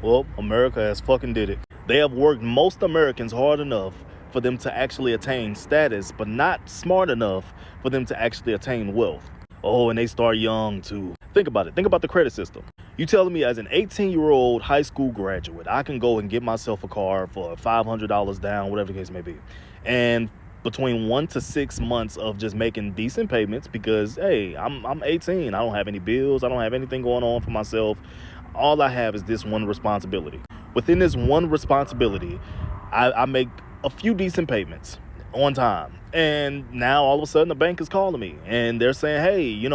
Well, America has fucking did it. They have worked most Americans hard enough for them to actually attain status, but not smart enough for them to actually attain wealth. Oh, and they start young too. Think about it. Think about the credit system. You telling me as an 18-year-old high school graduate, I can go and get myself a car for $500 down, whatever the case may be. And between 1 to 6 months of just making decent payments because, hey, I'm 18. I don't have any bills. I don't have anything going on for myself. All I have is this one responsibility. Within this one responsibility, I make a few decent payments on time. And now all of a sudden the bank is calling me and they're saying, hey,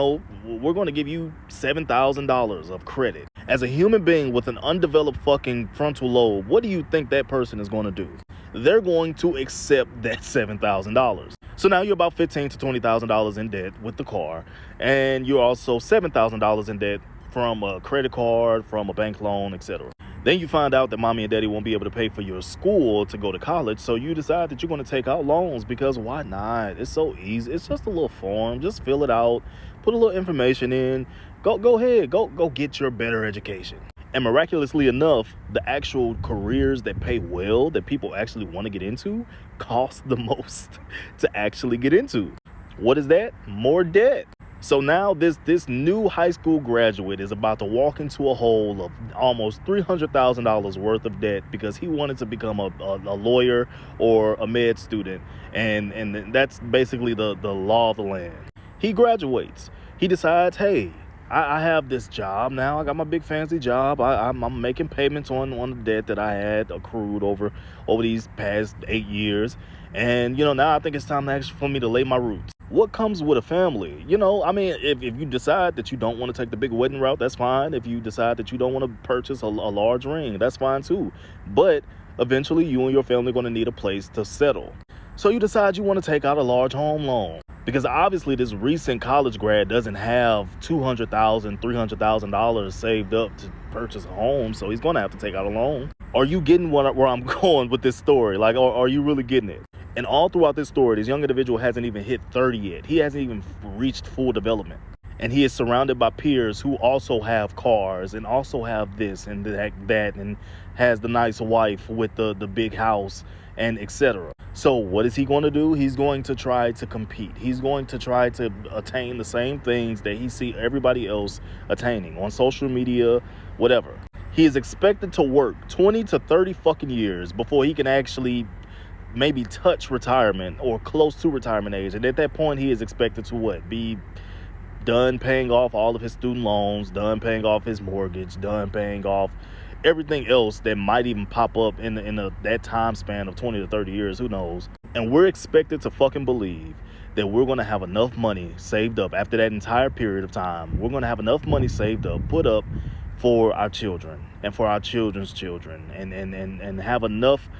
we're going to give you $7,000 of credit. As a human being with an undeveloped fucking frontal lobe, what do you think that person is going to do? They're going to accept that $7,000. So now you're about $15,000 to $20,000 in debt with the car, and you're also $7,000 in debt from a credit card, from a bank loan, etc. Then you find out that mommy and daddy won't be able to pay for your school to go to college, so you decide that you're going to take out loans because why not? It's so easy. It's just a little form. Just fill it out, put a little information in. Go ahead. Go get your better education. And miraculously enough, the actual careers that pay well, that people actually want to get into, cost the most to actually get into. What is that? More debt. So now this new high school graduate is about to walk into a hole of almost $300,000 worth of debt because he wanted to become a lawyer or a med student. And that's basically the law of the land. He graduates. He decides, hey, I have this job now. I got my big fancy job. I'm making payments on the debt that I had accrued over these past 8 years. And, now I think it's time for me to lay my roots. What comes with a family? If you decide that you don't want to take the big wedding route, that's fine. If you decide that you don't want to purchase a large ring, that's fine too. But eventually you and your family are going to need a place to settle. So you decide you want to take out a large home loan. Because obviously this recent college grad doesn't have $200,000, $300,000 saved up to purchase a home, so he's going to have to take out a loan. Are you getting where I'm going with this story? Like, are you really getting it? And all throughout this story, this young individual hasn't even hit 30 yet. He hasn't even reached full development. And he is surrounded by peers who also have cars and also have this and that and has the nice wife with the big house and etc. So what is he going to do? He's going to try to compete. He's going to try to attain the same things that he see everybody else attaining on social media, whatever. He is expected to work 20 to 30 fucking years before he can actually maybe touch retirement or close to retirement age. And at that point, he is expected to be done paying off all of his student loans, done paying off his mortgage, done paying off everything else that might even pop up in that time span of 20 to 30 years, who knows. And we're expected to fucking believe that we're going to have enough money saved up after that entire period of time. We're going to have enough money saved up, put up for our children and for our children's children and have enough.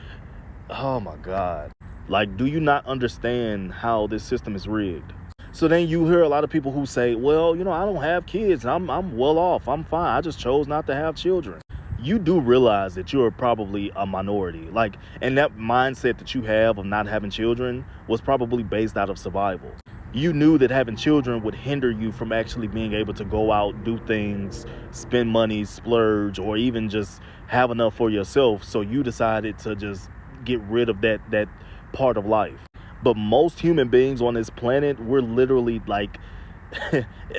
Oh my God. Like, do you not understand how this system is rigged? So then you hear a lot of people who say, well, I don't have kids. I'm well off. I'm fine. I just chose not to have children. You do realize that you're probably a minority. And that mindset that you have of not having children was probably based out of survival. You knew that having children would hinder you from actually being able to go out, do things, spend money, splurge, or even just have enough for yourself. So you decided to just get rid of that part of life. But most human beings on this planet, we're literally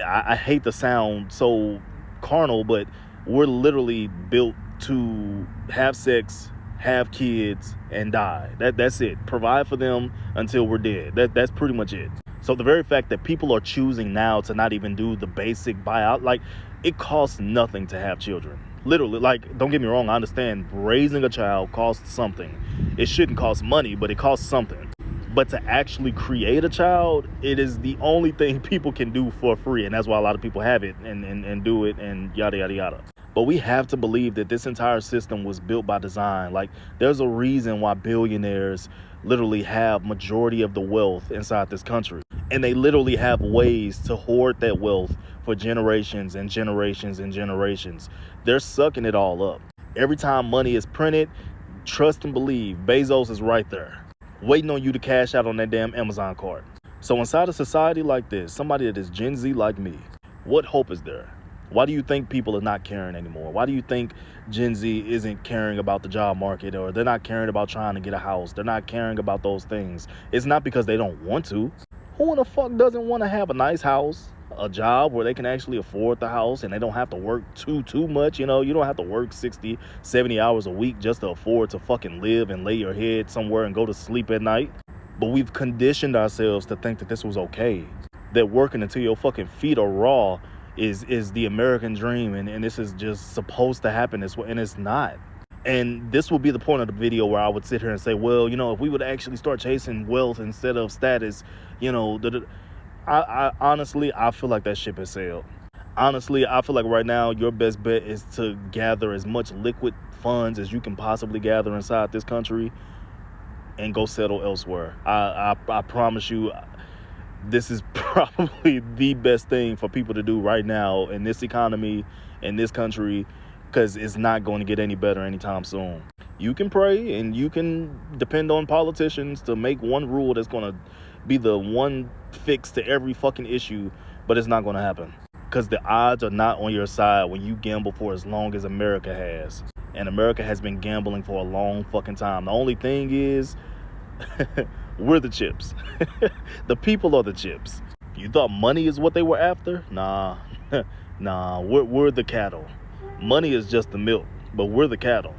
I hate to sound so carnal, but we're literally built to have sex, have kids, and die. That's it. Provide for them until we're dead. That's pretty much it. So the very fact that people are choosing now to not even do the basic buyout, it costs nothing to have children. Literally, don't get me wrong, I understand raising a child costs something. It shouldn't cost money, but it costs something. But to actually create a child, it is the only thing people can do for free. And that's why a lot of people have it and do it and yada, yada, yada. But we have to believe that this entire system was built by design. There's a reason why billionaires literally have majority of the wealth inside this country. And they literally have ways to hoard that wealth for generations and generations and generations. They're sucking it all up. Every time money is printed, trust and believe, Bezos is right there, waiting on you to cash out on that damn Amazon card. So inside a society like this, somebody that is Gen Z like me, what hope is there? Why do you think people are not caring anymore? Why do you think Gen Z isn't caring about the job market, or they're not caring about trying to get a house? They're not caring about those things. It's not because they don't want to. Who in the fuck doesn't want to have a nice house, a job where they can actually afford the house and they don't have to work too much? You know, you don't have to work 60, 70 hours a week just to afford to fucking live and lay your head somewhere and go to sleep at night. But we've conditioned ourselves to think that this was okay, that working until your fucking feet are raw is the American dream, and this is just supposed to happen this way, and it's not. And this will be the point of the video where I would sit here and say, well, you know, if we would actually start chasing wealth instead of status, you know, I honestly, I feel like that ship has sailed. Honestly, I feel like right now your best bet is to gather as much liquid funds as you can possibly gather inside this country and go settle elsewhere. I promise you, this is probably the best thing for people to do right now in this economy, in this country, because it's not going to get any better anytime soon. You can pray and you can depend on politicians to make one rule that's going to be the one fix to every fucking issue, but it's not going to happen, because the odds are not on your side when you gamble for as long as America has. And America has been gambling for a long fucking time. The only thing is, we're the chips. The people are the chips. You thought money is what they were after? Nah. Nah, we're the cattle. Money is just the milk, but we're the cattle.